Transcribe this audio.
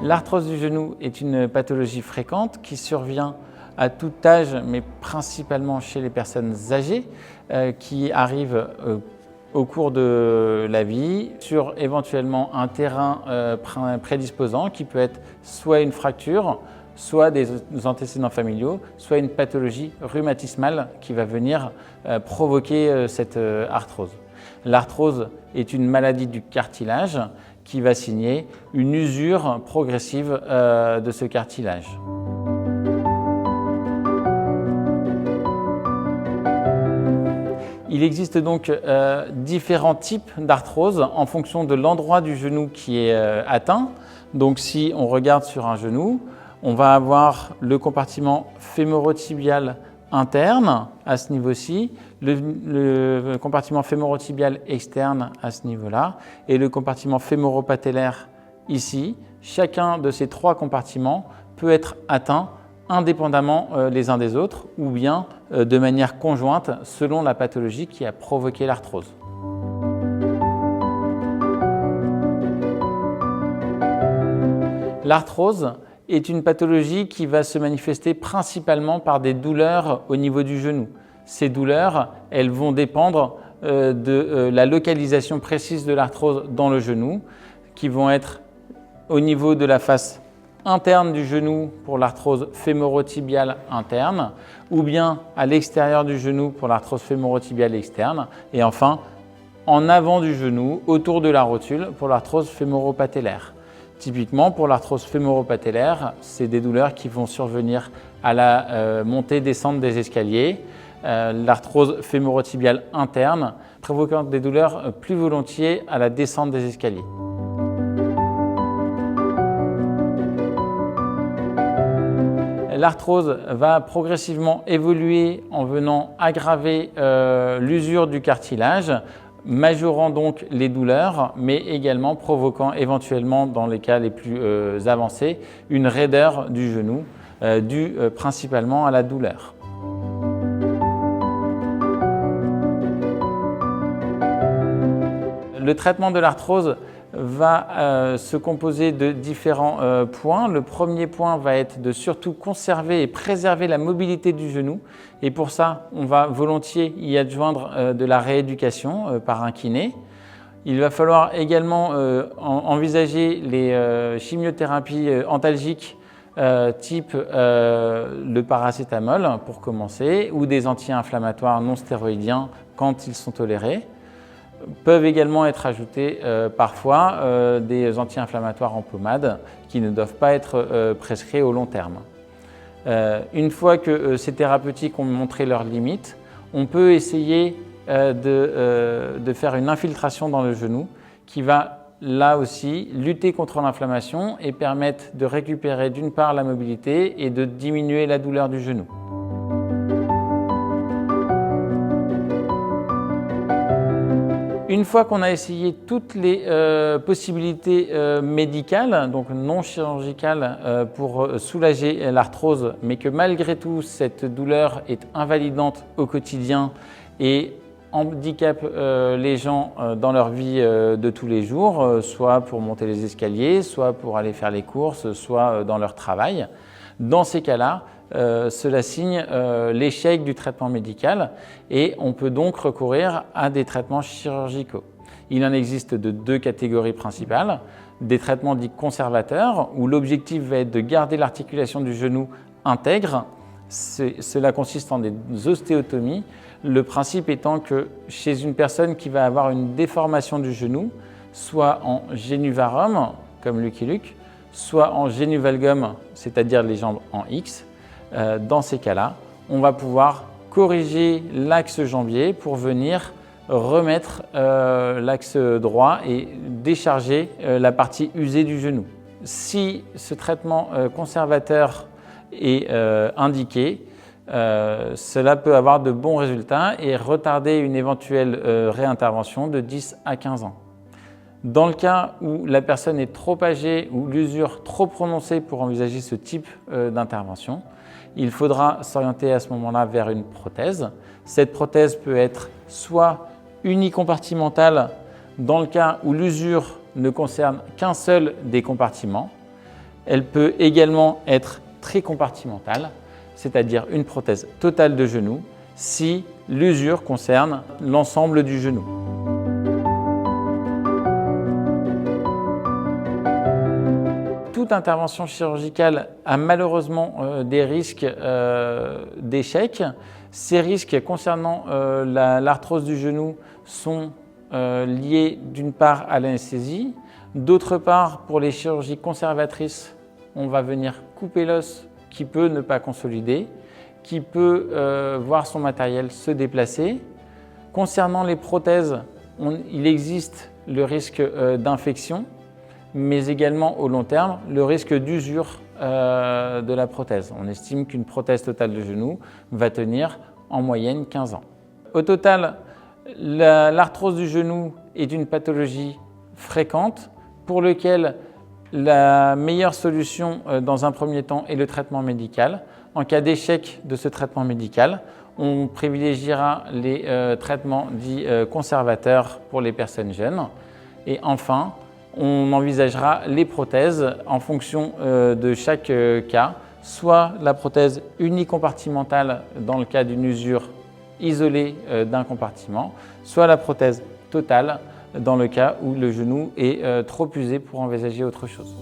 L'arthrose du genou est une pathologie fréquente qui survient à tout âge, mais principalement chez les personnes âgées qui arrivent au cours de la vie sur éventuellement un terrain prédisposant qui peut être soit une fracture, soit des antécédents familiaux, soit une pathologie rhumatismale qui va venir provoquer cette arthrose. L'arthrose est une maladie du cartilage qui va signer une usure progressive de ce cartilage. Il existe donc différents types d'arthrose en fonction de l'endroit du genou qui est atteint. Donc si on regarde sur un genou, on va avoir le compartiment fémorotibial interne à ce niveau-ci, le compartiment fémorotibial externe à ce niveau-là et le compartiment fémoropatellaire ici. Chacun de ces trois compartiments peut être atteint indépendamment les uns des autres ou bien de manière conjointe selon la pathologie qui a provoqué l'arthrose. L'arthrose est une pathologie qui va se manifester principalement par des douleurs au niveau du genou. Ces douleurs, elles vont dépendre de la localisation précise de l'arthrose dans le genou, qui vont être au niveau de la face interne du genou pour l'arthrose fémorotibiale interne, ou bien à l'extérieur du genou pour l'arthrose fémorotibiale externe, et enfin en avant du genou, autour de la rotule pour l'arthrose fémoropatellaire. Typiquement, pour l'arthrose fémoropatellaire, c'est des douleurs qui vont survenir à la montée-descente des escaliers. L'arthrose fémorotibiale interne provoquant des douleurs plus volontiers à la descente des escaliers. L'arthrose va progressivement évoluer en venant aggraver l'usure du cartilage, majorant donc les douleurs, mais également provoquant éventuellement, dans les cas les plus avancés, une raideur du genou, due principalement à la douleur. Le traitement de l'arthrose va se composer de différents points. Le premier point va être de surtout conserver et préserver la mobilité du genou. Et pour ça, on va volontiers y adjoindre de la rééducation par un kiné. Il va falloir également envisager les chimiothérapies antalgiques type le paracétamol pour commencer, ou des anti-inflammatoires non stéroïdiens quand ils sont tolérés. Peuvent également être ajoutés parfois des anti-inflammatoires en pommade qui ne doivent pas être prescrits au long terme. Une fois que ces thérapeutiques ont montré leurs limites, on peut essayer de faire une infiltration dans le genou qui va là aussi lutter contre l'inflammation et permettre de récupérer d'une part la mobilité et de diminuer la douleur du genou. Une fois qu'on a essayé toutes les possibilités médicales, donc non chirurgicales, pour soulager l'arthrose, mais que malgré tout cette douleur est invalidante au quotidien et handicape les gens dans leur vie de tous les jours, soit pour monter les escaliers, soit pour aller faire les courses, soit dans leur travail. Dans ces cas-là, cela signe l'échec du traitement médical et on peut donc recourir à des traitements chirurgicaux. Il en existe de deux catégories principales, des traitements dits conservateurs où l'objectif va être de garder l'articulation du genou intègre. Cela consiste en des ostéotomies, le principe étant que chez une personne qui va avoir une déformation du genou, soit en génuvarum, comme Lucky Luke, soit en génuvalgum, c'est-à-dire les jambes en X, dans ces cas-là, on va pouvoir corriger l'axe jambier pour venir remettre l'axe droit et décharger la partie usée du genou. Si ce traitement conservateur est indiqué, cela peut avoir de bons résultats et retarder une éventuelle réintervention de 10 à 15 ans. Dans le cas où la personne est trop âgée ou l'usure trop prononcée pour envisager ce type d'intervention, il faudra s'orienter à ce moment-là vers une prothèse. Cette prothèse peut être soit unicompartimentale dans le cas où l'usure ne concerne qu'un seul des compartiments, Elle peut également être très compartimentale, c'est-à-dire une prothèse totale de genou, si l'usure concerne l'ensemble du genou. Toute intervention chirurgicale a malheureusement des risques d'échec. Ces risques concernant l'arthrose du genou sont liés d'une part à l'anesthésie, d'autre part pour les chirurgies conservatrices, on va venir couper l'os qui peut ne pas consolider, qui peut voir son matériel se déplacer. Concernant les prothèses, il existe le risque d'infection, mais également au long terme, le risque d'usure de la prothèse. On estime qu'une prothèse totale de genou va tenir en moyenne 15 ans. Au total, l'arthrose du genou est une pathologie fréquente pour laquelle la meilleure solution dans un premier temps est le traitement médical. En cas d'échec de ce traitement médical, on privilégiera les traitements dits conservateurs pour les personnes jeunes. Et enfin, on envisagera les prothèses en fonction de chaque cas, soit la prothèse unicompartimentale dans le cas d'une usure isolée d'un compartiment, soit la prothèse totale dans le cas où le genou est trop usé pour envisager autre chose.